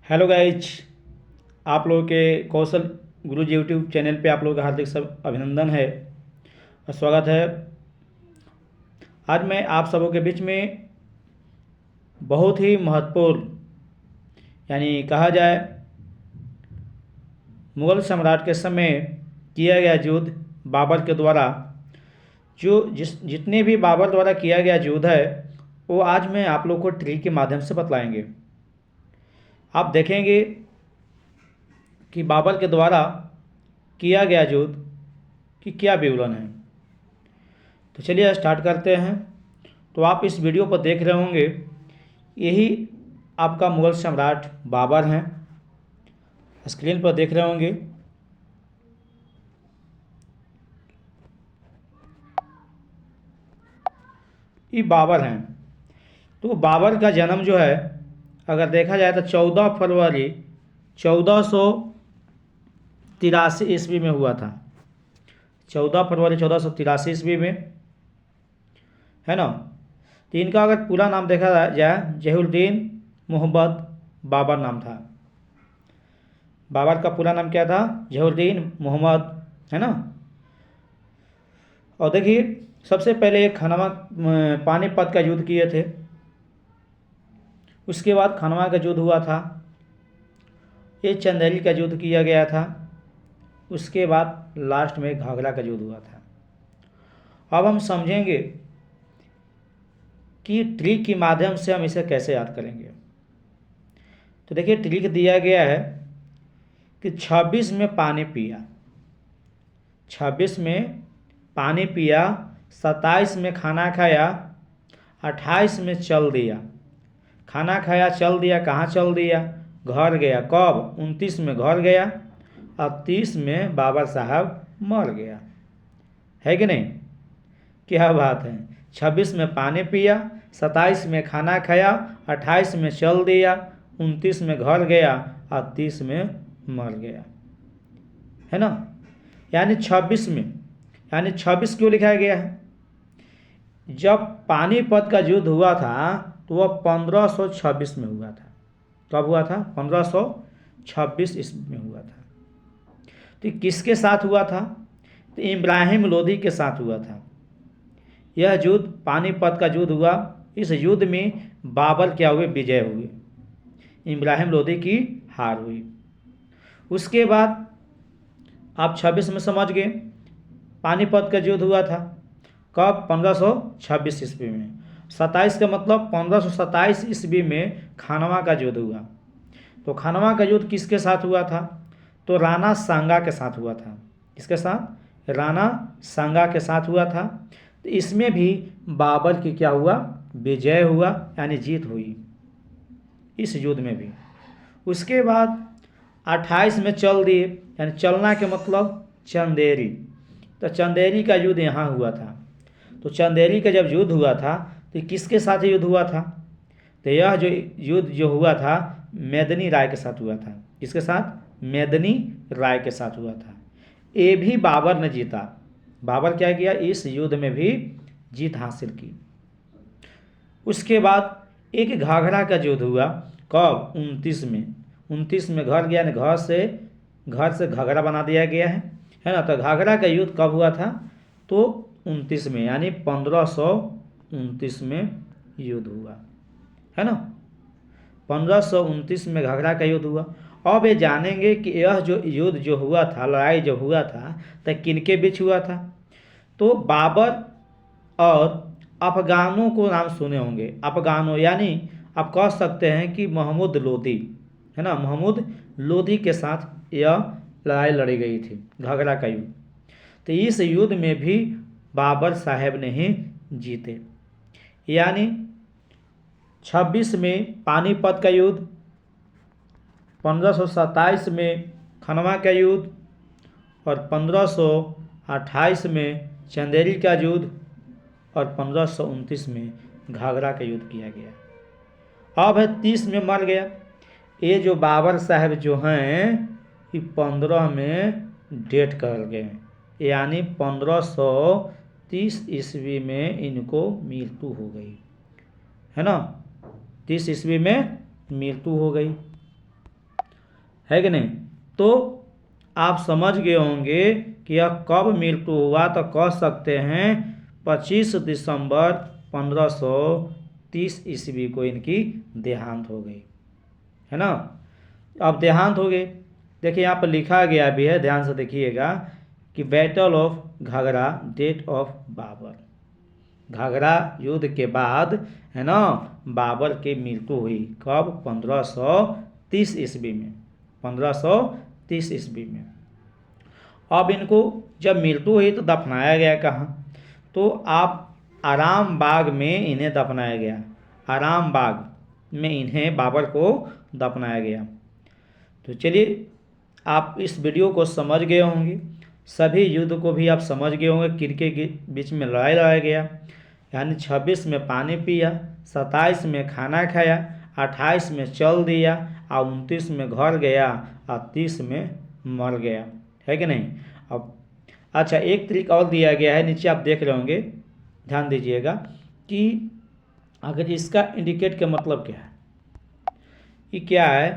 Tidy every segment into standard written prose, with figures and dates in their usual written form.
Hello guys, आप लोगों के कौशल गुरु जी यूट्यूब चैनल पे आप लोगों का हार्दिक सब अभिनंदन है और स्वागत है। आज मैं आप सबों के बीच में बहुत ही महत्वपूर्ण यानी कहा जाए मुगल सम्राट के समय किया गया युद्ध बाबर के द्वारा, जो जितने भी बाबर द्वारा किया गया युद्ध है वो आज मैं आप लोग को ट्रिक के माध्यम से बतलाएंगे। आप देखेंगे कि बाबर के द्वारा किया गया युद्ध कि क्या विवरण है। तो चलिए स्टार्ट करते हैं। तो आप इस वीडियो पर देख रहे होंगे, यही आपका मुगल सम्राट बाबर हैं, स्क्रीन पर देख रहे होंगे। ये बाबर हैं। तो बाबर का जन्म जो है अगर देखा जाए तो 14 फरवरी 1483 ईस्वी में हुआ था। 14 फरवरी 1483 ईस्वी में, है ना। तो इनका अगर पूरा नाम देखा जाए जहीरुद्दीन मोहम्मद बाबर नाम था। बाबर का पूरा नाम क्या था? जहीरुद्दीन मोहम्मद, है ना। और देखिए, सबसे पहले खनवा पानीपत का युद्ध किए थे। उसके बाद खनवा का युद्ध हुआ था। ये चंदेरी का युद्ध किया गया था। उसके बाद लास्ट में घाघरा का युद्ध हुआ था। अब हम समझेंगे कि ट्रिक के माध्यम से हम इसे कैसे याद करेंगे। तो देखिए, ट्रिक दिया गया है कि 26 में पानी पिया, 26 में पानी पिया, 27 में खाना खाया, 28 में चल दिया। खाना खाया, चल दिया, कहाँ चल दिया? घर गया। कब? 29 में घर गया और 30 में बाबर साहब मर गया। है कि नहीं? क्या बात है। 26 में पानी पिया, 27 में खाना खाया, 28 में चल दिया, 29 में घर गया और 30 में मर गया, है ना। यानी 26 में, यानी 26 क्यों लिखा गया है? जब पानीपत का युद्ध हुआ था तो वह 1526 में हुआ था। कब हुआ था? 1526 ईस्वी में हुआ था। तो किसके साथ हुआ था? तो इब्राहिम लोदी के साथ हुआ था। यह युद्ध पानीपत का युद्ध हुआ। इस युद्ध में बाबर क्या हुए? विजय हुए। इब्राहिम लोदी की हार हुई। उसके बाद आप 26 में समझ गए, पानीपत का युद्ध हुआ था। कब? 1526 ईस्वी में। 27 का मतलब 1527 ईस्वी में खानवा का युद्ध हुआ। तो खानवा का युद्ध किसके साथ हुआ था? तो राणा सांगा के साथ हुआ था। किसके साथ? राणा सांगा के साथ हुआ था। तो इसमें भी बाबर की क्या हुआ? विजय हुआ, यानी जीत हुई इस युद्ध में भी। उसके बाद 28 में चल दिए, यानी चलना के मतलब चंदेरी। तो चंदेरी का युद्ध यहाँ हुआ था। तो चंदेरी का जब युद्ध हुआ था तो किसके साथ युद्ध हुआ था? तो यह जो युद्ध जो हुआ था मेदिनी राय के साथ हुआ था। किसके साथ? मेदिनी राय के साथ हुआ था। ये भी बाबर ने जीता। बाबर क्या किया? इस युद्ध में भी जीत हासिल की। उसके बाद एक घाघरा का युद्ध हुआ। कब? 29 में। 29 में घर गया, घर से घाघरा बना दिया गया है ना। तो घाघरा का युद्ध कब हुआ था? तो 29 में, यानी 1529 में युद्ध हुआ, है ना। 1529 में घाघरा का युद्ध हुआ। अब ये जानेंगे कि यह जो युद्ध जो हुआ था, लड़ाई जो हुआ था, तो किनके बीच हुआ था? तो बाबर और अफगानों को नाम सुने होंगे। अफगानों यानी आप कह सकते हैं कि महमूद लोदी, है ना। महमूद लोदी के साथ यह लड़ाई लड़ी गई थी, घाघरा का युद्ध। तो इस युद्ध में भी बाबर साहब ने ही जीते। यानी 26 में पानीपत का युद्ध, 1527 में खनवा का युद्ध और 1528 में चंदेरी का युद्ध और 1529 में घाघरा का युद्ध किया गया। अब है 30 में मर गया। ये जो बाबर साहब जो हैं ये 15 में डेथ कर गए, यानी 1530 ईस्वी में इनको मृत्यु हो गई, है ना। 30 ईस्वी में मृत्यु हो गई। है कि नहीं। तो आप समझ गए होंगे कि यह कब मृत्यु हुआ, तो कह सकते हैं 25 दिसंबर 1530 ईस्वी को इनकी देहांत हो गई, है ना। अब देहांत हो गई, देखिए यहाँ पर लिखा गया भी है, ध्यान से देखिएगा कि battle of Ghaghra, death of Babur. Ghaghra युद्ध के बाद, है ना, बाबर की मृत्यु हुई कब, 1530 ईस्वी में, 1530 ईस्वी में। अब इनको जब मृत्यु हुई तो दफनाया गया कहाँ, तो आप आराम बाग में इन्हें दफनाया गया, आराम बाग में इन्हें बाबर को दफनाया गया। तो चलिए आप इस वीडियो को समझ गए होंगे, सभी युद्ध को भी आप समझ गए होंगे, किनके बीच में लड़ाई लड़ाया गया। यानी 26 में पानी पिया, 27 में खाना खाया, 28 में चल दिया, और 29 में घर गया, और 30 में मर गया, है कि नहीं। अब अच्छा, एक ट्रिक और दिया गया है, नीचे आप देख रहे होंगे, ध्यान दीजिएगा कि अगर इसका इंडिकेट का मतलब क्या है, ये क्या है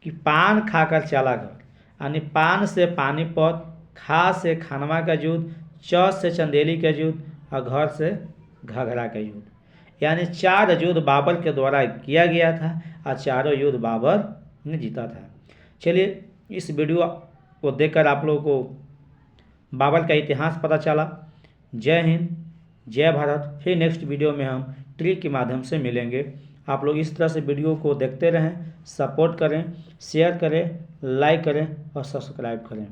कि पान खाकर चला घर, यानी पान से पानीपत, खा से खानवा का युद्ध, च से चंदेली का युद्ध, और घर से घाघरा का युद्ध। यानी 4 युद्ध बाबर के द्वारा किया गया था, और चारों युद्ध बाबर ने जीता था। चलिए इस वीडियो को देखकर आप लोगों को बाबर का इतिहास पता चला। जय हिंद, जय भारत। फिर नेक्स्ट वीडियो में हम ट्रिक के माध्यम से मिलेंगे। आप लोग इस तरह से वीडियो को देखते रहें, सपोर्ट करें, शेयर करें, लाइक करें और सब्सक्राइब करें।